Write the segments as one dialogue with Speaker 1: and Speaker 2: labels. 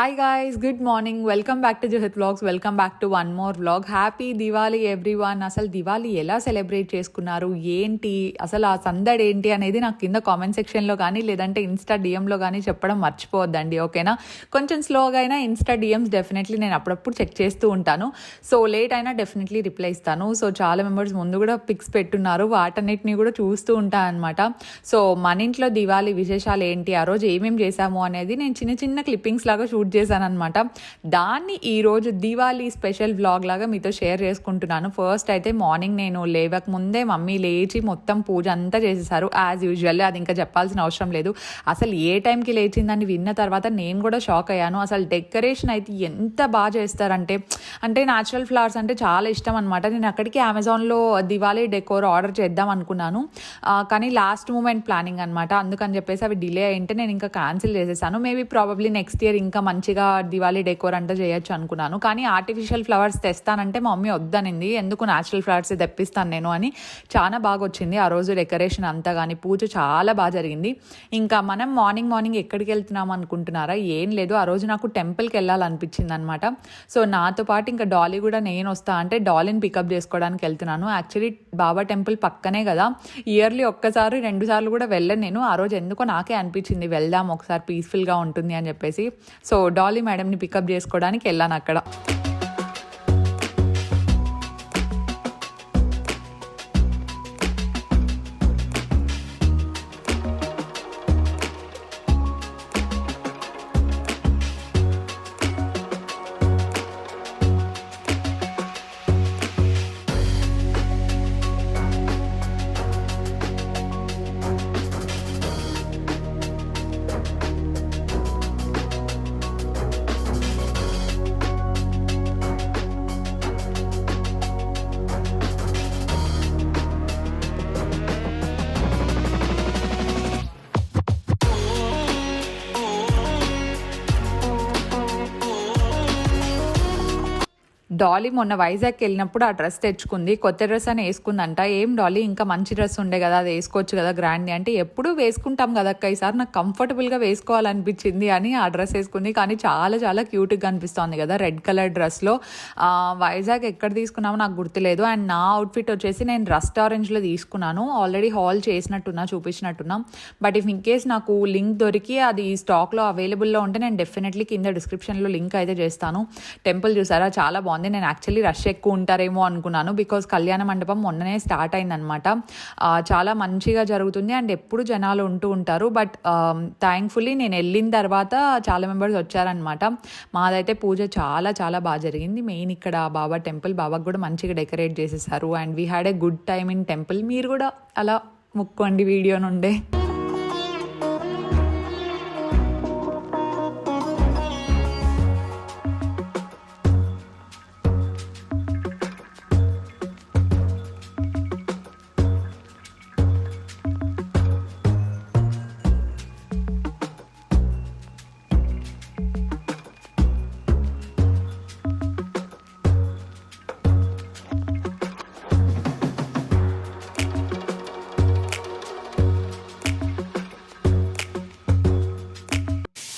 Speaker 1: Hi guys, good morning. Welcome back to Juhith vlogs. Welcome back to one more vlog. Happy Diwali everyone. అసలు దివాళీ ఎలా celebrate చేసుకున్నారు, ఏంటి, అసలు ఆ సందడి ఏంటి అనేది నాకు కింద కామెంట్ సెక్షన్లో కానీ లేదంటే ఇన్స్టా డిఎంలో కానీ చెప్పడం మర్చిపోవద్దండి, ఓకేనా? కొంచెం స్లోగా అయినా ఇన్స్టా డిఎమ్స్ డెఫినెట్లీ నేను అప్పుడప్పుడు చెక్ చేస్తూ ఉంటాను. సో లేట్ అయినా డెఫినెట్లీ రిప్లై ఇస్తాను. సో చాలా మెంబర్స్ ముందు కూడా పిక్స్ పెట్టున్నారు, వాటన్నిటిని కూడా చూస్తూ ఉంటాను అనమాట. సో మన ఇంట్లో దివాళీ విశేషాలు ఏంటి, ఆ రోజు ఏమేమి చేశాము అనేది నేను చిన్న చిన్న క్లిప్పింగ్స్ లాగా షూట్ చేశాను అనమాట. దాన్ని ఈరోజు దివాళీ స్పెషల్ వ్లాగ్ లాగా మీతో షేర్ చేసుకుంటున్నాను. ఫస్ట్ అయితే మార్నింగ్ నేను లేవక ముందే మమ్మీ లేచి మొత్తం పూజ అంతా చేసేసారు యాజ్ యూజువల్. అది ఇంకా చెప్పాల్సిన అవసరం లేదు. అసలు ఏ టైంకి లేచిందని విన్న తర్వాత నేను కూడా షాక్ అయ్యాను. అసలు డెకరేషన్ అయితే ఎంత బాగా చేస్తారంటే, న్యాచురల్ ఫ్లవర్స్ అంటే చాలా ఇష్టం అనమాట. నేను అక్కడికి అమెజాన్లో దివాళీ డెకోర్ ఆర్డర్ చేద్దాం అనుకున్నాను, కానీ లాస్ట్ మూమెంట్ ప్లానింగ్ అనమాట. అందుకని చెప్పేసి అవి డిలే అయింటే నేను ఇంకా క్యాన్సిల్ చేసేసాను. మేబీ ప్రాబబ్లీ నెక్స్ట్ ఇయర్ ఇంకా మంచిగా దివాళీ డెకోర్ అంటే చేయొచ్చు అనుకున్నాను. కానీ ఆర్టిఫిషియల్ ఫ్లవర్స్ తెస్తానంటే మా మమ్మీ వద్దనింది. ఎందుకు న్యాచురల్ ఫ్లవర్స్ తెప్పిస్తాను నేను అని. చాలా బాగా వచ్చింది ఆ రోజు డెకరేషన్ అంతా, కానీ పూజ చాలా బాగా జరిగింది. ఇంకా మనం మార్నింగ్ ఎక్కడికి వెళ్తున్నాం అనుకుంటున్నారా? ఏం లేదు, ఆ రోజు నాకు టెంపుల్కి వెళ్ళాలనిపించింది అనమాట. సో నాతో పాటు ఇంకా డాలీ కూడా నేను వస్తా అంటే డాలీని పికప్ చేసుకోవడానికి వెళ్తున్నాను. యాక్చువల్లీ బాబా టెంపుల్ పక్కనే కదా, ఇయర్లీ ఒక్కసారి 2 సార్లు కూడా వెళ్ళను నేను. ఆ రోజు ఎందుకో నాకే అనిపించింది వెళ్దాం ఒకసారి, పీస్ఫుల్గా ఉంటుంది అని చెప్పేసి. సో డాలీ మేడంని పికప్ చేసుకోవడానికి వెళ్ళాను అక్కడ. డాలీ మొన్న వైజాగ్కి వెళ్ళినప్పుడు ఆ డ్రెస్ తెచ్చుకుంది, కొత్త డ్రెస్ అని వేసుకుందంట. ఏం డాలీ, ఇంకా మంచి డ్రెస్ ఉండే కదా, అది వేసుకోవచ్చు కదా గ్రాండ్ని అంటే, ఎప్పుడూ వేసుకుంటాం కదక్క, ఈసారి నాకు కంఫర్టబుల్గా వేసుకోవాలనిపించింది అని ఆ డ్రెస్ వేసుకుంది. కానీ చాలా చాలా క్యూట్గా అనిపిస్తుంది కదా రెడ్ కలర్ డ్రెస్లో. వైజాగ్ ఎక్కడ తీసుకున్నామో నాకు గుర్తులేదు. అండ్ నా అవుట్ఫిట్ వచ్చేసి నేను రస్ట్ ఆరెంజ్లో తీసుకున్నాను. ఆల్రెడీ హాల్ చేసినట్టున్నా, చూపించినట్టున్నా. బట్ ఇఫ్ ఇన్ కేస్ నాకు లింక్ దొరికి అది స్టాక్లో అవైలబుల్లో ఉంటే నేను డెఫినెట్లీ కింద డిస్క్రిప్షన్లో లింక్ అయితే చేస్తాను. టెంపుల్ చూసారా, చాలా బాగుంది. నేను యాక్చువల్లీ రష్ ఎక్కువ ఉంటారేమో అనుకున్నాను, బికాజ్ కళ్యాణ మండపం మొన్ననే స్టార్ట్ అయిందనమాట. చాలా మంచిగా జరుగుతుంది అండ్ ఎప్పుడు జనాలు ఉంటూ ఉంటారు. బట్ థ్యాంక్ఫుల్లీ నేను వెళ్ళిన తర్వాత చాలా మెంబర్స్ వచ్చారనమాట. మాదైతే పూజ చాలా చాలా బాగా జరిగింది. మెయిన్ ఇక్కడ బాబా టెంపుల్, బాబాకు కూడా మంచిగా డెకరేట్ చేసేసారు and we had a good time in temple. మీరు కూడా అలా ముక్కోండి వీడియో నుండే.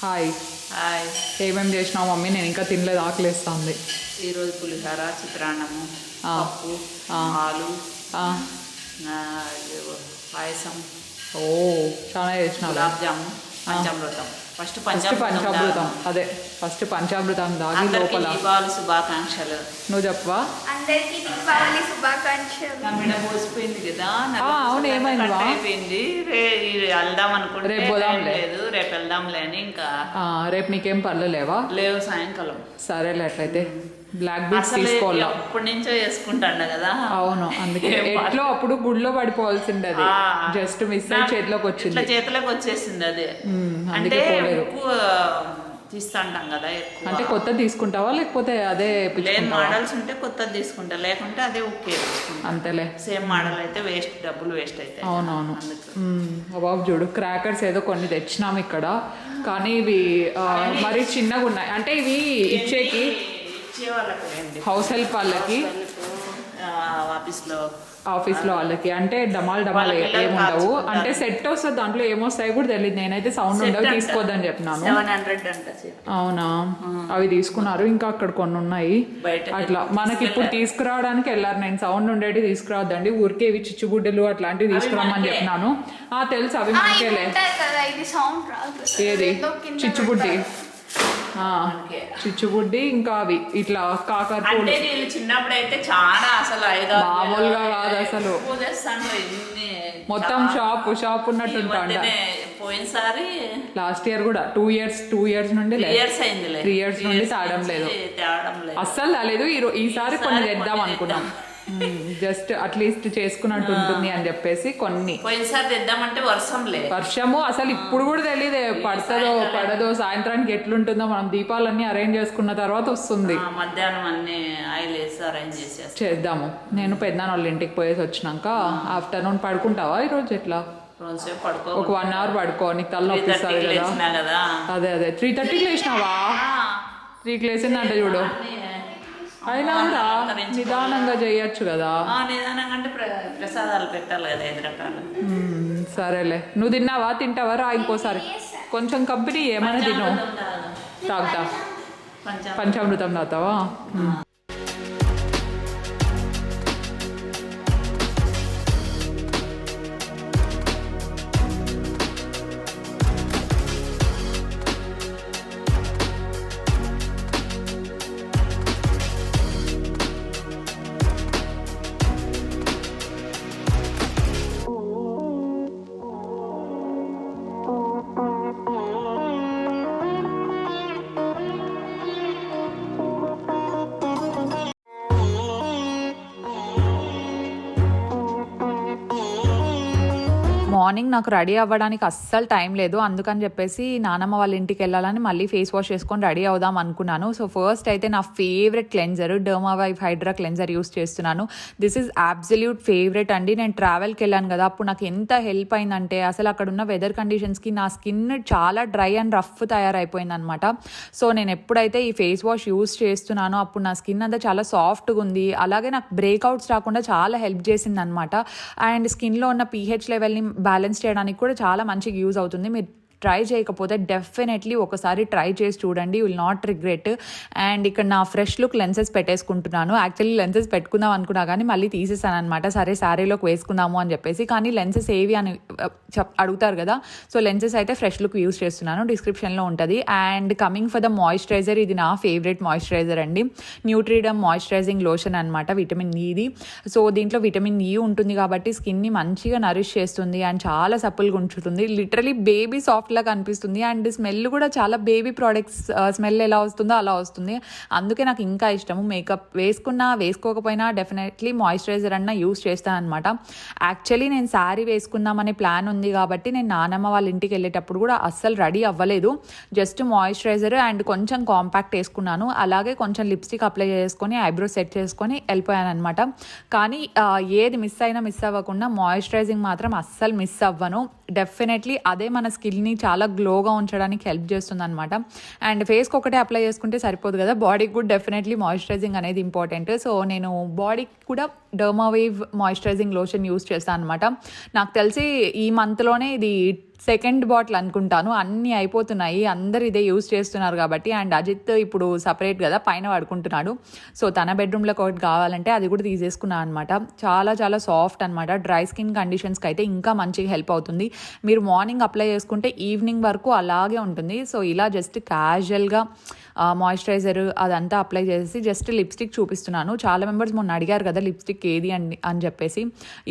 Speaker 1: హాయ్
Speaker 2: హాయ్,
Speaker 1: ఏమేమి చేసినావు మమ్మీ? నేను ఇంకా తినలేదు, ఆకలిస్తుంది.
Speaker 2: ఈరోజు పులిహోర, చిత్రాన్నము, పప్పు, పాలు, పాయసం,
Speaker 1: ఓ చాలా చేసినావు.
Speaker 2: గులాబ్ జాము, పంచామృతం. ఫస్ట్
Speaker 1: పంచామృతం, అదే ఫస్ట్ పంచామృతం దాగి లోపల.
Speaker 2: దీపావళి శుభాకాంక్షలు.
Speaker 1: నువ్వు చెప్పవా?
Speaker 3: అందరికీ దీపావళి శుభాకాంక్షలు.
Speaker 2: నా మీద పోసిపోయింది కదా,
Speaker 1: అవును, ఏమైంది?
Speaker 2: అయిపోయింది. వెళ్దాం అనుకుంటే
Speaker 1: రేపు పోదాంలే.
Speaker 2: లేదు, రేపు వెళ్దాంలే అని. ఇంకా
Speaker 1: రేపు నీకేం పనులు లేవా?
Speaker 2: లేవు, సాయంకాలం.
Speaker 1: సరేలే, అట్లయితే బ్లాక్ బీట్స్ తీసుకోవాలి.
Speaker 2: అప్పటి నుంచో వేసుకుంటాను కదా.
Speaker 1: అవును, అందుకే ఎట్లో అప్పుడు గుడిలో పడిపోవాల్సింది, అది జస్ట్ మిస్ అయ్యి చేతిలోకి వచ్చింది.
Speaker 2: చేతిలోకి వచ్చేసింది అది. అంటే ఎక్కువ తీస్తాంటాం కదా ఎక్కువ.
Speaker 1: అంటే కొత్తది తీసుకుంటావా లేకపోతే అదే
Speaker 2: మోడల్స్ ఉంటే కొత్తది తీసుకుంటా, లేకుంటే అదే ఓకే
Speaker 1: అంతేలే.
Speaker 2: సేమ్ మోడల్ అయితే వేస్ట్, డబ్బులు వేస్ట్ అయితే.
Speaker 1: అవునవును. బాబు చూడు, క్రాకర్స్ ఏదో కొన్ని తెచ్చినాం ఇక్కడ, కానీ ఇవి మరి చిన్నగా ఉన్నాయి. అంటే ఇవి ఇచ్చే వాళ్ళకి, హౌస్ హెల్ప్ వాళ్ళకి
Speaker 2: ఆఫీస్లో
Speaker 1: వాళ్ళకి అంటే డమాల్
Speaker 2: వాళ్ళ పిల్లలు
Speaker 1: ఏముండవు
Speaker 2: కాల్చుకుంటారు.
Speaker 1: అంటే సెట్ వస్తుంది దాంట్లో ఏమొస్తాయి కూడా తెలియదు. నేనైతే సౌండ్ ఉండవు తీసుకోవద్దని చెప్పినాను.
Speaker 2: 700 అంట set.
Speaker 1: అవునా, అవి తీసుకున్నారు. ఇంకా అక్కడ కొన్ని ఉన్నాయి
Speaker 2: బయట
Speaker 1: అట్లా. మనకి ఇప్పుడు తీసుకురావడానికి వెళ్ళారు. నేను సౌండ్ ఉండేవి తీసుకురావద్దండి, ఊరికే ఇవి చిచ్చుబుడ్డలు అట్లాంటివి తీసుకురామని చెప్పినాను. తెలుసు అవి మనకేలే.
Speaker 3: ఉంటాయి కదా, ఇది సౌండ్ రాదు.
Speaker 1: ఏది
Speaker 3: ఏదో కింద
Speaker 1: చిచ్చుబుడ్డి?
Speaker 2: మనకే.
Speaker 1: చిచ్చుబుడ్డి ఇంకా అవి ఇట్లా కాకర పూలు.
Speaker 2: అంటే నేను చిన్నప్పుడు అయితే చాలా అసలు 5-6
Speaker 1: మామూలుగా కాదు అసలు.
Speaker 2: ఎక్కువ తెస్తాను ఇన్ని.
Speaker 1: మొత్తం షాప్ ఉన్నట్టుంటా.
Speaker 2: పోయినసారి
Speaker 1: లాస్ట్ ఇయర్ కూడా 2 years నుండి
Speaker 2: 3 years అయిందిలే.
Speaker 1: 3 years నుండి తేవడం లేదు, అస్సలు రాలేదు. ఈసారి కొన్ని తెద్దాం అనుకున్నాం. జస్ట్ అట్లీస్ట్ చేసుకున్నట్టు ఉంటుంది అని చెప్పేసి కొన్ని.
Speaker 2: పోయినసారి తెద్దామంటే
Speaker 1: వర్షము అసలు ఇప్పుడు కూడా తెలియదు పడుతుందో పడదో, సాయంత్రానికి ఎట్లుంటుందో. మనం దీపాలన్నీ అరేంజ్ చేసుకున్న తర్వాత వస్తుంది.
Speaker 2: మధ్యాహ్నం అన్ని ఆయిల్ వేసి అరేంజ్
Speaker 1: చేద్దాము. నేను పెద్దనాన్న వాళ్ళ ఇంటికి పోయేసి వచ్చినాక ఆఫ్టర్నూన్ పడుకుంటావా ఈరోజు? ఎట్లా ఒక 1 hour పడుకో, నీకు తలనొప్పి వస్తుంది కదా. అదే 3:30కి లేచినావా? 3కి లేచిందంటే చూడు. అయినా కూడా నిదానంగా చేయొచ్చు కదా.
Speaker 2: నిదానంగా అంటే ప్రసాదాలు పెట్టాలి కదా 5 రకాలు.
Speaker 1: సరేలే, నువ్వు తింటావా? రా ఇంకోసారి కొంచెం కంపెనీ ఏమైనా తిను. తాగుతా. పంచామృతం తాగుతావా? మార్నింగ్ నాకు రెడీ అవ్వడానికి అస్సలు టైం లేదు. అందుకని చెప్పేసి నానమ్మ వాళ్ళ ఇంటికి వెళ్ళాలని మళ్ళీ ఫేస్ వాష్ చేసుకొని రెడీ అవుదాం అనుకున్నాను. సో ఫస్ట్ అయితే నా favourite cleanser డర్మావైవ్ Hydraa cleanser use చేస్తున్నాను. దిస్ ఈజ్ అబ్సల్యూట్ ఫేవరెట్ అండి. నేను ట్రావెల్కి వెళ్ళాను కదా, అప్పుడు నాకు ఎంత హెల్ప్ అయిందంటే అసలు అక్కడ ఉన్న వెదర్ కండిషన్స్కి నా స్కిన్ చాలా డ్రై అండ్ రఫ్ తయారైపోయింది అనమాట. సో నేను ఎప్పుడైతే ఈ ఫేస్ వాష్ యూస్ చేస్తున్నానో అప్పుడు నా స్కిన్ అంతా చాలా సాఫ్ట్గా ఉంది. అలాగే నాకు బ్రేక్అవుట్స్ రాకుండా చాలా హెల్ప్ చేసింది అనమాట. అండ్ స్కిన్లో ఉన్న pH లెవెల్ని బ్యాలెన్స్ చేయడానికి కూడా చాలా మంచిగా యూజ్ అవుతుంది. మీరు ట్రై చేయకపోతే డెఫినెట్లీ ఒకసారి ట్రై చేసి చూడండి, విల్ నాట్ రిగ్రెట్. అండ్ ఇక్కడ నా ఫ్రెష్ లుక్ లెన్సెస్ పెట్టేసుకుంటున్నాను. యాక్చువల్లీ లెన్సెస్ పెట్టుకుందాం అనుకున్నా కానీ మళ్ళీ తీసేసాను అనమాట. సరే శారీలోకి వేసుకుందాము అని చెప్పేసి. కానీ లెన్సెస్ ఏవి అని అడుగుతారు కదా, సో లెన్సెస్ అయితే ఫ్రెష్ లుక్ యూస్ చేస్తున్నాను, డిస్క్రిప్షన్లో ఉంటుంది. And coming for the moisturiser, ఇది నా ఫేవరెట్ మాయిశ్చరైజర్ అండి. న్యూట్రిడమ్ మాయిశ్చరైజింగ్ లోషన్ అనమాట, విటమిన్ ఈది. సో దీంట్లో విటమిన్ ఈ ఉంటుంది కాబట్టి స్కిన్ని మంచిగా నరిష్ చేస్తుంది అండ్ చాలా సప్పుల్గా ఉంచుతుంది. లిటరలీ బేబీ సాఫ్ట్ లాగా అనిపిస్తుంది. అండ్ స్మెల్ కూడా చాలా బేబీ ప్రోడక్ట్స్ స్మెల్ ఎలా వస్తుందో అలా వస్తుంది. అందుకే నాకు ఇంకా ఇష్టము. మేకప్ వేసుకున్నా వేసుకోకపోయినా డెఫినెట్లీ మాయిశ్చరైజర్ అన్న యూస్ చేస్తాను అనమాట. యాక్చువల్లీ నేను శారీ వేసుకుందామనే ప్లాన్ ఉంది కాబట్టి నేను నానమ్మ వాళ్ళ ఇంటికి వెళ్ళేటప్పుడు కూడా అస్సలు రెడీ అవ్వలేదు. జస్ట్ మాయిశ్చరైజర్ అండ్ కొంచెం కాంపాక్ట్ వేసుకున్నాను. అలాగే కొంచెం లిప్స్టిక్ అప్లై చేసుకొని ఐబ్రో సెట్ చేసుకొని వెళ్ళిపోయాను అనమాట. కానీ ఏది మిస్ అవ్వకుండా మాయిశ్చరైజింగ్ మాత్రం అస్సలు మిస్ అవ్వను. డెఫినెట్లీ అదే మన స్కిన్ని చాలా గ్లోగా ఉంచడానికి హెల్ప్ చేస్తుంది అనమాట. అండ్ ఫేస్కి ఒకటే అప్లై చేసుకుంటే సరిపోదు కదా, బాడీకి కూడా డెఫినెట్లీ మాయిశ్చరైజింగ్ అనేది ఇంపార్టెంట్. సో నేను బాడీకి కూడా డర్మావేవ్ మాయిశ్చరైజింగ్ లోషన్ యూస్ చేస్తాను అనమాట. నాకు తెలిసి ఈ మంత్లోనే ఇది 2nd బాటిల్ అనుకుంటాను. అన్నీ అయిపోతున్నాయి, అందరు ఇదే యూస్ చేస్తున్నారు కాబట్టి. అండ్ అజిత్ ఇప్పుడు సపరేట్ కదా పైన పడుకుంటున్నాడు. సో తన బెడ్రూమ్లోకి ఒకటి కావాలంటే అది కూడా తీసేసుకున్నాను అనమాట. చాలా చాలా సాఫ్ట్ అనమాట. డ్రై స్కిన్ కండిషన్స్కి అయితే ఇంకా మంచిగా హెల్ప్ అవుతుంది. మీరు మార్నింగ్ అప్లై చేసుకుంటే ఈవినింగ్ వరకు అలాగే ఉంటుంది. సో ఇలా జస్ట్ క్యాజువల్గా మాయిశ్చరైజర్ అదంతా అప్లై చేసి జస్ట్ లిప్స్టిక్ చూపిస్తున్నాను. చాలా మెంబర్స్ మొన్న అడిగారు కదా లిప్స్టిక్ ఏది అని చెప్పేసి.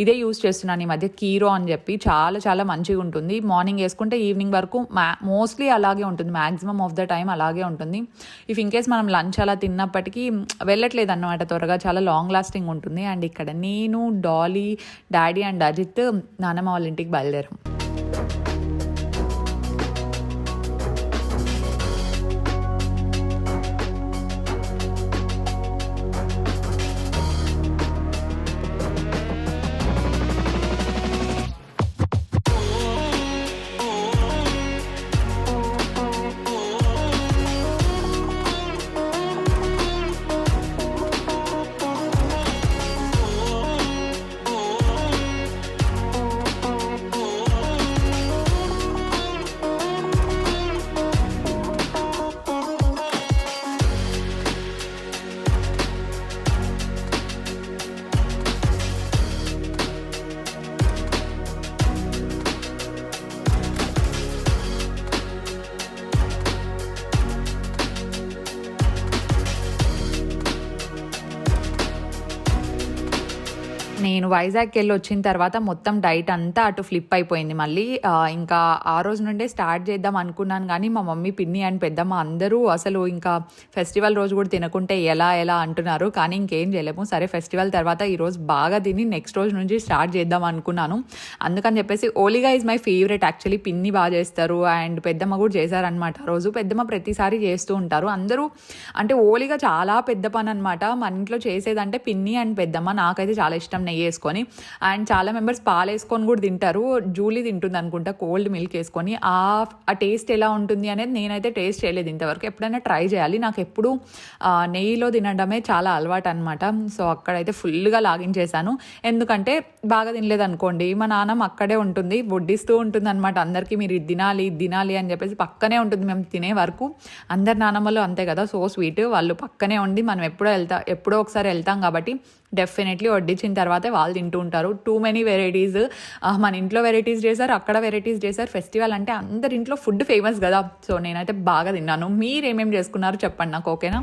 Speaker 1: ఇదే యూస్ చేస్తున్నాను ఈ మధ్య, కీరో అని చెప్పి. చాలా చాలా మంచిగా ఉంటుంది. మార్నింగ్ వేసుకుంటే ఈవినింగ్ వరకు మోస్ట్లీ అలాగే ఉంటుంది, మ్యాక్సిమం ఆఫ్ ద టైం అలాగే ఉంటుంది. ఇఫ్ ఇన్కేస్ మనం లంచ్ అలా తిన్నప్పటికీ వెళ్ళట్లేదు అన్నమాట త్వరగా, చాలా లాంగ్ లాస్టింగ్ ఉంటుంది. అండ్ ఇక్కడ నేను, డాలీ, డాడీ అండ్ అజిత్ నానమ్మ వాళ్ళ ఇంటికి బయలుదేరాం. నేను వైజాగ్కి వెళ్ళి వచ్చిన తర్వాత మొత్తం డైట్ అంతా అటు ఫ్లిప్ అయిపోయింది మళ్ళీ. ఇంకా ఆ రోజు నుండే స్టార్ట్ చేద్దాం అనుకున్నాను, కానీ మా మమ్మీ, పిన్ని అండ్ పెద్దమ్మ అందరూ అసలు ఇంకా ఫెస్టివల్ రోజు కూడా తినకుంటే ఎలా అంటున్నారు. కానీ ఇంకేం చేయలేము. సరే ఫెస్టివల్ తర్వాత ఈరోజు బాగా తిని నెక్స్ట్ రోజు నుంచి స్టార్ట్ చేద్దాం అనుకున్నాను. అందుకని చెప్పేసి ఓలిగా ఈజ్ మై ఫేవరెట్. యాక్చువల్లీ పిన్ని బాగా చేస్తారు అండ్ పెద్దమ్మ కూడా చేశారనమాట. ఆ రోజు పెద్దమ్మ ప్రతిసారి చేస్తూ ఉంటారు. అందరూ అంటే ఓలిగా చాలా పెద్ద పని అనమాట. మన ఇంట్లో చేసేదంటే పిన్ని అండ్ పెద్దమ్మ. నాకైతే చాలా ఇష్టం నెయ్యి వేసుకొని. అండ్ చాలా మెంబర్స్ పాలు వేసుకొని కూడా తింటారు. జూలీ తింటుంది అనుకుంటా కోల్డ్ మిల్క్ వేసుకొని. ఆ టేస్ట్ ఎలా ఉంటుంది అనేది నేనైతే టేస్ట్ చేయలేదు ఇంతవరకు. ఎప్పుడైనా ట్రై చేయాలి. నాకు ఎప్పుడు నెయ్యిలో తినడమే చాలా అలవాటు అనమాట. సో అక్కడైతే ఫుల్గా లాగించేశాను. ఎందుకంటే బాగా తినలేదు అనుకోండి, మా నాన్నమ్మ అక్కడే ఉంటుంది, వడ్డిస్తూ ఉంటుంది అనమాట అందరికీ. మీరు ఇది తినాలి అని చెప్పేసి పక్కనే ఉంటుంది మేము తినే వరకు. అందరి నానమ్మలు అంతే కదా, సో స్వీట్. వాళ్ళు పక్కనే ఉండి మనం ఎప్పుడో ఒకసారి వెళ్తాం కాబట్టి డెఫినెట్లీ వడ్డించిన తర్వాతే వాళ్ళు తింటూ ఉంటారు. Too many varieties. మన ఇంట్లో వెరైటీస్ చేశారు, అక్కడ వెరైటీస్ చేశారు. ఫెస్టివల్ అంటే అందరి ఇంట్లో ఫుడ్ ఫేమస్ కదా. సో నేనైతే బాగా తిన్నాను. మీరు ఏమేమి చేసుకున్నారు చెప్పండి నాకు, ఓకేనా?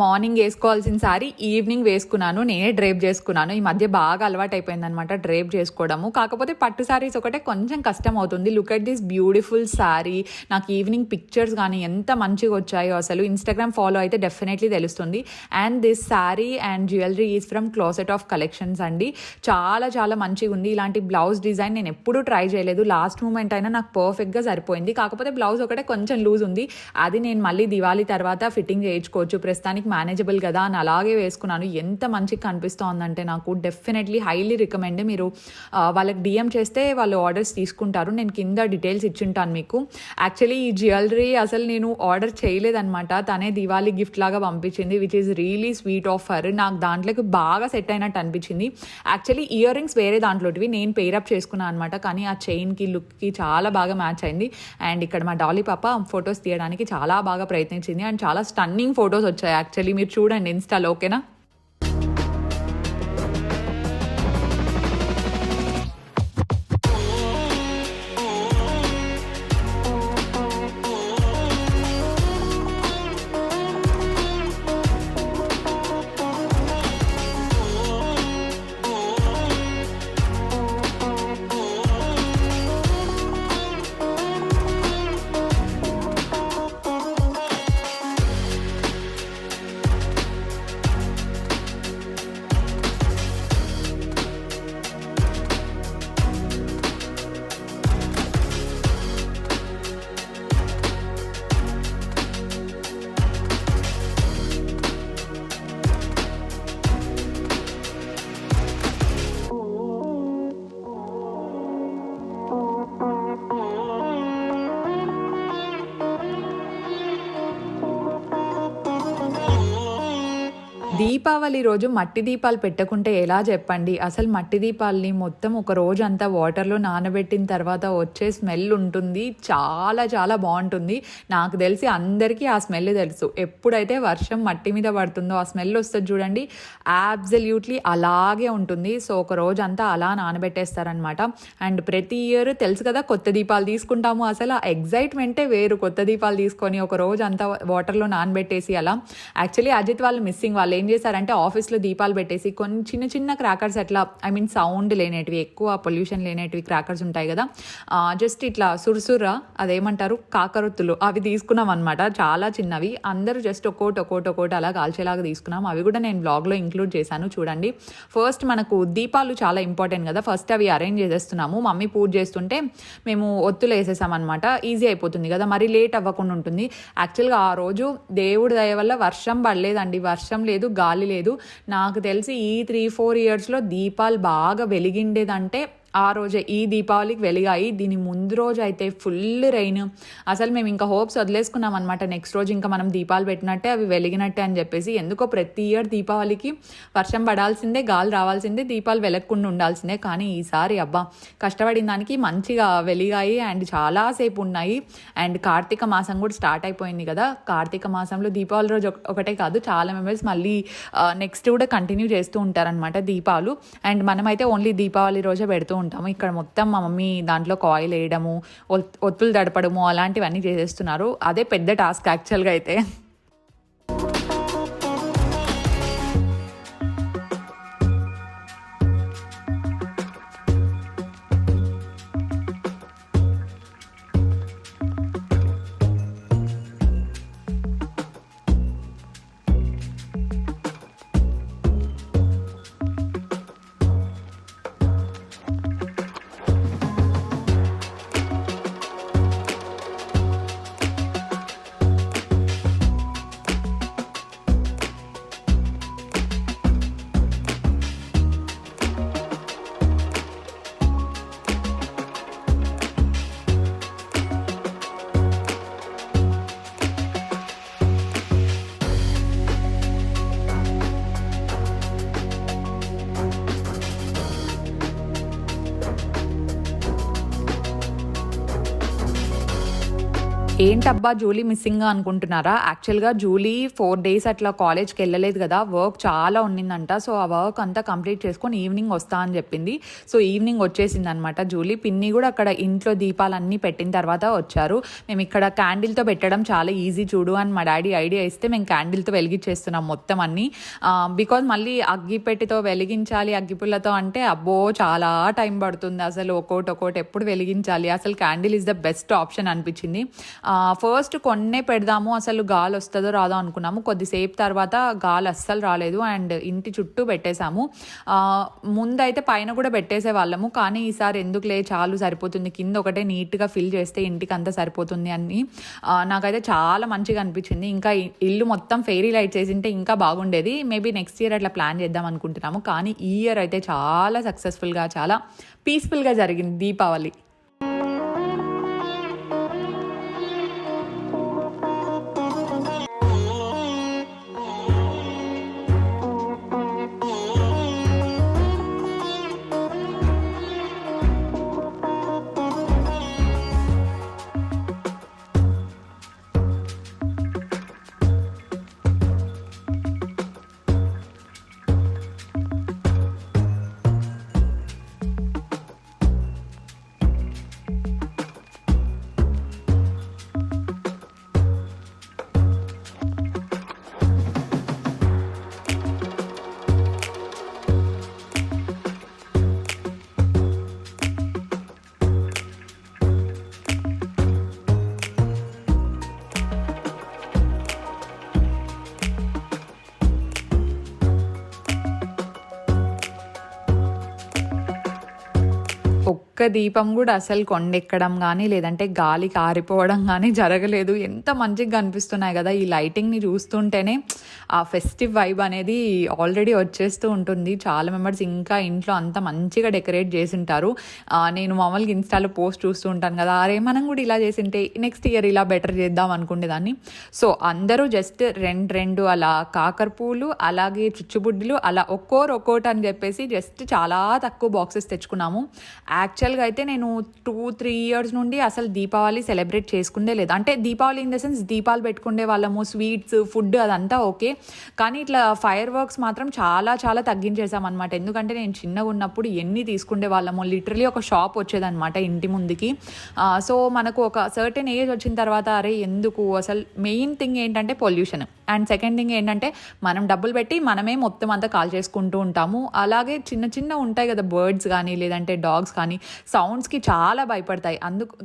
Speaker 1: మార్నింగ్ వేసుకోవాల్సిన సారీ ఈవినింగ్ వేసుకున్నాను. నేనే డ్రేప్ చేసుకున్నాను. ఈ మధ్య బాగా అలవాటు అయిపోయింది అనమాట డ్రేప్ చేసుకోవడము. కాకపోతే పట్టు సారీస్ ఒకటే కొంచెం కష్టం అవుతుంది. Look at this beautiful sorry. నాకు ఈవినింగ్ పిక్చర్స్ కానీ ఎంత మంచిగా వచ్చాయో అసలు. ఇన్స్టాగ్రామ్ ఫాలో అయితే డెఫినెట్లీ తెలుస్తుంది. And this sorry and jewellery is from closet of collections అండి. చాలా చాలా మంచిగా ఉంది. ఇలాంటి బ్లౌజ్ డిజైన్ నేను ఎప్పుడూ ట్రై చేయలేదు. లాస్ట్ మూమెంట్ అయినా నాకు పర్ఫెక్ట్గా సరిపోయింది. కాకపోతే బ్లౌజ్ ఒకటే కొంచెం లూజ్ ఉంది. అది నేను మళ్ళీ దివాళీ తర్వాత ఫిట్టింగ్ చేయించుకోవచ్చు. ప్రస్తుతానికి మేనేజబుల్ కదా అని అలాగే వేసుకున్నాను. ఎంత మంచిగా కనిపిస్తోందంటే నాకు డెఫినెట్లీ హైలీ రికమెండ్. మీరు వాళ్ళకి డిఎం చేస్తే వాళ్ళు ఆర్డర్స్ తీసుకుంటారు. నేను కింద డీటెయిల్స్ ఇచ్చింటాను మీకు. యాక్చువల్లీ ఈ జ్యువెలరీ అసలు నేను ఆర్డర్ చేయలేదన్నమాట. తనే దివాళీ గిఫ్ట్ లాగా పంపించింది, which is really sweet of her. నాకు దాంట్లోకి బాగా సెట్ అయినట్టు అనిపించింది. యాక్చువల్లీ ఇయర్ రింగ్స్ వేరే దాంట్లోటివి నేను పేరప్ చేసుకున్నాను అనమాట. కానీ ఆ చైన్కి లుక్కి చాలా బాగా మ్యాచ్ అయింది. అండ్ ఇక్కడ మా డాలీ పాప ఫొటోస్ తీయడానికి చాలా బాగా ప్రయత్నించింది. అండ్ చాలా స్టన్నింగ్ ఫొటోస్ వచ్చాయి. యాక్చువల్లీ మీరు చూడండి ఇన్స్టాలో, ఓకేనా? దీపావళి రోజు మట్టి దీపాలు పెట్టకుంటే ఎలా చెప్పండి? అసలు మట్టి దీపాలని మొత్తం ఒక రోజు అంతా వాటర్లో నానబెట్టిన తర్వాత వచ్చే స్మెల్ ఉంటుంది, చాలా చాలా బాగుంటుంది. నాకు తెలిసి అందరికీ ఆ స్మెల్ తెలుసు. ఎప్పుడైతే వర్షం మట్టి మీద పడుతుందో ఆ స్మెల్ వస్తుంది చూడండి, అబ్సల్యూట్లీ అలాగే ఉంటుంది. సో ఒక రోజు అంతా అలా నానబెట్టేస్తారనమాట. అండ్ ప్రతి ఇయర్ తెలుసు కదా కొత్త దీపాలు తీసుకుంటాము. అసలు ఆ ఎగ్జైట్మెంటే వేరు. కొత్త దీపాలు తీసుకొని ఒక రోజు అంతా వాటర్లో నానబెట్టేసి అలా. యాక్చువల్లీ అజిత్ వాళ్ళు మిస్సింగ్. వాళ్ళు ఏం చేశారంటే ఆఫీస్లో దీపాలు పెట్టేసి కొన్ని చిన్న చిన్న క్రాకర్స్ అట్లా, ఐ మీన్ సౌండ్ లేనేటివి, ఎక్కువ పొల్యూషన్ లేనేటివి క్రాకర్స్ ఉంటాయి కదా, జస్ట్ ఇట్లా సుర్సురా అదేమంటారు కాకరొత్తులు, అవి తీసుకున్నాం అనమాట. చాలా చిన్నవి. అందరూ జస్ట్ ఒక్కోటి అలా కాల్చేలాగా తీసుకున్నాం. అవి కూడా నేను బ్లాగ్లో ఇంక్లూడ్ చేశాను చూడండి. ఫస్ట్ మనకు దీపాలు చాలా ఇంపార్టెంట్ కదా, ఫస్ట్ అవి అరేంజ్ చేసేస్తున్నాము. మమ్మీ పూజ చేస్తుంటే మేము ఒత్తులు వేసేసామన్నమాట. ఈజీ అయిపోతుంది కదా, మరి లేట్ అవ్వకుండా ఉంటుంది. యాక్చువల్గా ఆ రోజు దేవుడి దయ వల్ల వర్షం పడలేదండి. వర్షం లేదు, గాలి లేదు. నాకు తెలిసి ఈ 3-4 ఇయర్స్లో దీపాలు బాగా వెలిగిండేదంటే ఆ రోజే, ఈ దీపావళికి వెలిగాయి. దీని ముందు రోజు అయితే ఫుల్ రెయిన్. అసలు మేము ఇంకా హోప్స్ వదిలేసుకున్నాం అనమాట. నెక్స్ట్ రోజు ఇంకా మనం దీపాలు పెట్టినట్టే అవి వెలిగినట్టే అని చెప్పేసి. ఎందుకో ప్రతి ఇయర్ దీపావళికి వర్షం పడాల్సిందే, గాలి రావాల్సిందే, దీపాలు వెలగకుండా ఉండాల్సిందే. కానీ ఈసారి అబ్బా కష్టపడిన దానికి మంచిగా వెలిగాయి అండ్ చాలాసేపు ఉన్నాయి. అండ్ కార్తీక మాసం కూడా స్టార్ట్ అయిపోయింది కదా. కార్తీక మాసంలో దీపావళి రోజు ఒకటే కాదు, చాలా మెంబర్స్ మళ్ళీ నెక్స్ట్ కూడా కంటిన్యూ చేస్తూ ఉంటారనమాట దీపాలు. అండ్ మనమైతే ఓన్లీ దీపావళి రోజే పెడుతూ ఉంటాము. ఇక్కడ మొత్తం మా మమ్మీ దాంట్లో కాయిల్ వేయడము, ఒత్తులు దడపడము అలాంటివన్నీ చేసేస్తున్నారు. అదే పెద్ద టాస్క్ యాక్చువల్గా అయితే. ఏంటబ్బా జూలీ మిస్సింగ్గా అనుకుంటున్నారా? యాక్చువల్గా జూలీ 4 days అట్లా కాలేజ్కి వెళ్ళలేదు కదా, వర్క్ చాలా ఉండిందంట. సో ఆ వర్క్ అంతా కంప్లీట్ చేసుకొని ఈవినింగ్ వస్తా అని చెప్పింది. సో ఈవినింగ్ వచ్చేసింది అనమాట జూలీ. పిన్ని కూడా అక్కడ ఇంట్లో దీపాలన్నీ పెట్టిన తర్వాత వచ్చారు. మేము ఇక్కడ క్యాండిల్తో పెట్టడం చాలా ఈజీ చూడు అని మా డాడీ ఐడియా ఇస్తే మేము క్యాండిల్తో వెలిగించేస్తున్నాం మొత్తం అన్నీ. బికాజ్ మళ్ళీ అగ్గిపెట్టితో వెలిగించాలి అగ్గిపుల్లతో అంటే అబ్బో చాలా టైం పడుతుంది. అసలు ఒక్కోటి ఎప్పుడు వెలిగించాలి. అసలు candle is the best option అనిపించింది. ఫస్ట్ కొన్నే పెడదాము, అసలు గాలి వస్తుందో రాదో అనుకున్నాము. కొద్దిసేపు తర్వాత గాలి అస్సలు రాలేదు అండ్ ఇంటి చుట్టూ పెట్టేశాము. ముందైతే పైన కూడా పెట్టేసే వాళ్ళము, కానీ ఈసారి ఎందుకులే చాలు సరిపోతుంది, కింద ఒకటే నీట్గా ఫిల్ చేస్తే ఇంటికి అంతా సరిపోతుంది అని నాకైతే చాలా మంచిగా అనిపించింది. ఇంకా ఇల్లు మొత్తం ఫెయిరీ లైట్స్ వేసింటే ఇంకా బాగుండేది. మేబీ నెక్స్ట్ ఇయర్ అట్లా ప్లాన్ చేద్దాం అనుకుంటున్నాము. కానీ ఈ ఇయర్ అయితే చాలా సక్సెస్ఫుల్గా, చాలా పీస్ఫుల్గా జరిగింది దీపావళి. ఒక్క దీపం కూడా అసలు కొండెక్కడం కానీ లేదంటే గాలికి ఆరిపోవడం కానీ జరగలేదు. ఎంత మంచిగా కనిపిస్తున్నాయి కదా, ఈ లైటింగ్ని చూస్తుంటేనే ఆ ఫెస్టివ్ వైబ్ అనేది ఆల్రెడీ వచ్చేస్తూ ఉంటుంది. చాలా మెంబర్స్ ఇంకా ఇంట్లో అంత మంచిగా డెకరేట్ చేసి ఉంటారు. నేను మామూలుగా ఇన్స్టాలో పోస్ట్ చూస్తూ ఉంటాను కదా, అరే మనం కూడా ఇలా చేసింటే నెక్స్ట్ ఇయర్ ఇలా బెటర్ చేద్దాం అనుకునేదాన్ని. సో అందరూ జస్ట్ రెండు అలా కాకర పూలు అలాగే చుచ్చుబుడ్డిలు అలా ఒక్కోటి అని చెప్పేసి జస్ట్ చాలా తక్కువ బాక్సెస్ తెచ్చుకున్నాము. యాక్చువల్గా అయితే నేను 2-3 years నుండి అసలు దీపావళి సెలబ్రేట్ చేసుకుందే లేదు. అంటే దీపావళి ఇన్ ద సెన్స్ దీపాలు పెట్టుకునే వాళ్ళము, స్వీట్స్ ఫుడ్ అదంతా ఓకే, కానీ ఇట్లా ఫైర్ వర్క్స్ మాత్రం చాలా చాలా తగ్గించేసామన్నమాట. ఎందుకంటే నేను చిన్నగా ఉన్నప్పుడు ఎన్ని తీసుకుండే వాళ్ళము, లిటరలీ ఒక షాప్ వచ్చేదన్నమాట ఇంటి ముందుకి. సో మనకు ఒక సర్టెన్ ఏజ్ వచ్చిన తర్వాత అరే ఎందుకు, అసలు మెయిన్ థింగ్ ఏంటంటే పొల్యూషన్, అండ్ సెకండ్ థింగ్ ఏంటంటే మనం డబ్బులు పెట్టి మనమే మొత్తం అంతా కాల్ చేసుకుంటూ ఉంటాము. అలాగే చిన్న ఉంటాయి కదా బర్డ్స్ కానీ లేదంటే డాగ్స్ కానీ, సౌండ్స్కి చాలా భయపడతాయి.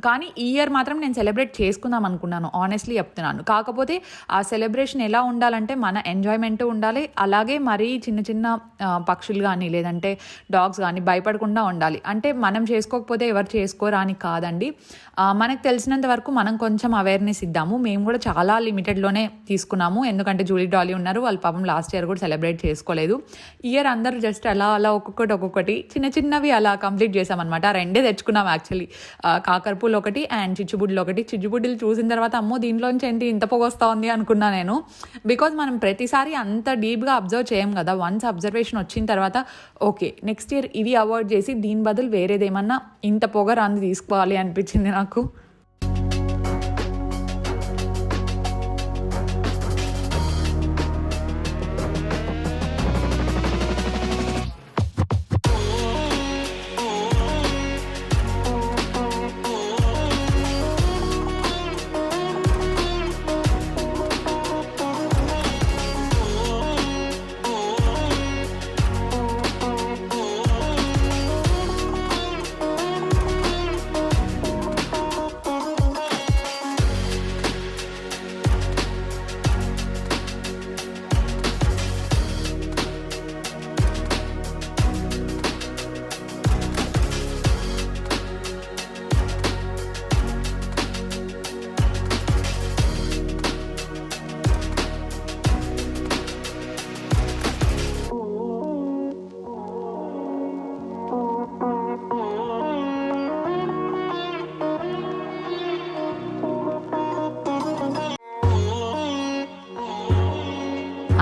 Speaker 1: కానీ ఈ ఇయర్ మాత్రం నేను సెలబ్రేట్ చేసుకుందాం అనుకున్నాను, ఆనెస్ట్లీ చెప్తున్నాను. కాకపోతే ఆ సెలబ్రేషన్ ఎలా ఉండాలంటే మన ఎంజాయ్మెంట్ ఉండాలి, అలాగే మరీ చిన్న పక్షులు కానీ లేదంటే డాగ్స్ కానీ భయపడకుండా ఉండాలి. అంటే మనం చేసుకోకపోతే ఎవరు చేసుకోరా అని కాదండి, మనకు తెలిసినంత వరకు మనం కొంచెం అవేర్నెస్ ఇద్దాము. మేము కూడా చాలా లిమిటెడ్లోనే తీసుకున్నాము. ఎందుకంటే జూలీ డాలీ ఉన్నారు, వాళ్ళు పాపం లాస్ట్ ఇయర్ కూడా సెలబ్రేట్ చేసుకోలేదు. ఇయర్ అందరూ జస్ట్ అలా ఒక్కొక్కటి చిన్నవి అలా కంప్లీట్ చేసామన్నమాట. 2 తెచ్చుకున్నాం యాక్చువల్లీ, కాకరపూలు ఒకటి అండ్ చిచ్చుబుడ్లు ఒకటి. చిచ్చుబుడ్లు చూసిన తర్వాత అమ్మో దీంట్లోంచి ఏంటి ఇంత పొగ వస్తూ ఉంది అనుకున్నా నేను. బికాజ్ మనం ప్రతిసారి అంత డీప్గా అబ్జర్వ్ చేయం కదా. వన్స్ అబ్జర్వేషన్ వచ్చిన తర్వాత ఓకే నెక్స్ట్ ఇయర్ ఇవి అవాయిడ్ చేసి దీని బదులు వేరేదేమన్నా ఇంత పొగ రాంది తీసుకోవాలి అనిపించింది నాకు.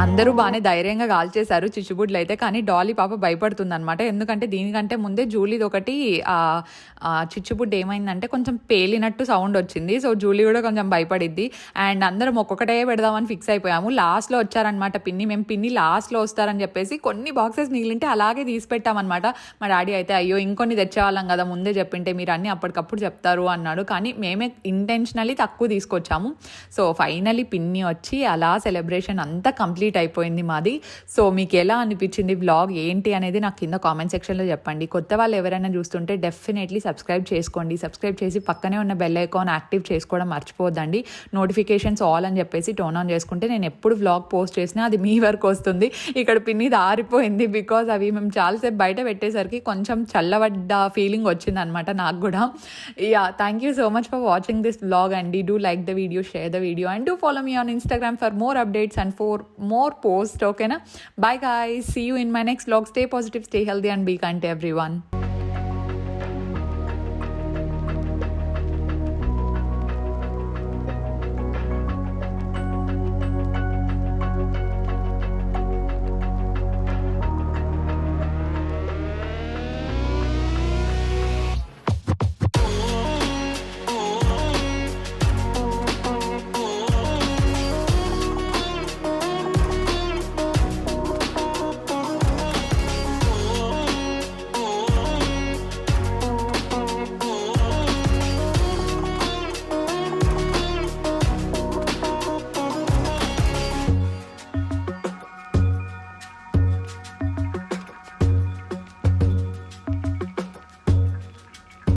Speaker 1: అందరూ బాగానే ధైర్యంగా కాల్చేశారు చిచ్చుబుడ్లు అయితే. కానీ డాలీ పాప భయపడుతుంది అనమాట. ఎందుకంటే దీనికంటే ముందే జూలీది ఒకటి చిచ్చుబుడ్డు ఏమైందంటే కొంచెం పేలినట్టు సౌండ్ వచ్చింది. సో జూలీ కూడా కొంచెం భయపడిద్ది. అండ్ అందరం ఒక్కొక్కటే పెడదామని ఫిక్స్ అయిపోయాము. లాస్ట్లో వచ్చారనమాట పిన్ని. మేము పిన్ని లాస్ట్లో వస్తారని చెప్పేసి కొన్ని బాక్సెస్ మిగిలింటే అలాగే తీసి పెట్టామన్నమాట. మా డాడీ అయితే అయ్యో ఇంకొన్ని తెచ్చేవాళ్ళం కదా ముందే చెప్పింటే, మీరు అన్నీ అప్పటికప్పుడు చెప్తారు అన్నాడు. కానీ మేమే ఇంటెన్షనల్లీ తక్కువ తీసుకొచ్చాము. సో ఫైనలీ పిన్ని వచ్చి అలా సెలబ్రేషన్ అంతా కంప్లీట్ అయిపోయింది మాది. సో మీకు ఎలా అనిపించింది వ్లాగ్ ఏంటి అనేది నాకు కింద కామెంట్ సెక్షన్లో చెప్పండి. కొత్త వాళ్ళు ఎవరైనా చూస్తుంటే డెఫినెట్లీ సబ్స్క్రైబ్ చేసుకోండి. సబ్స్క్రైబ్ చేసి పక్కనే ఉన్న బెల్ ఐకాన్ యాక్టివ్ చేసుకోవడం మర్చిపోద్దండి. నోటిఫికేషన్స్ ఆల్ అని చెప్పేసి టర్న్ ఆన్ చేసుకుంటే నేను ఎప్పుడు వ్లాగ్ పోస్ట్ చేసినా అది మీ వరకు వస్తుంది. ఇక్కడ పిన్నిది ఆరిపోయింది బికాజ్ అవి మేము చాలాసేపు బయట పెట్టేసరికి కొంచెం చల్లబడ్డ ఫీలింగ్ వచ్చింది అనమాట నాకు కూడా. Yeah thank you so much for watching this vlog అండి. Do like the video, share the video and do follow me on Instagram for more updates and for more posts. Okay na, bye guys, see you in my next vlog. Stay positive, stay healthy and be kind to everyone.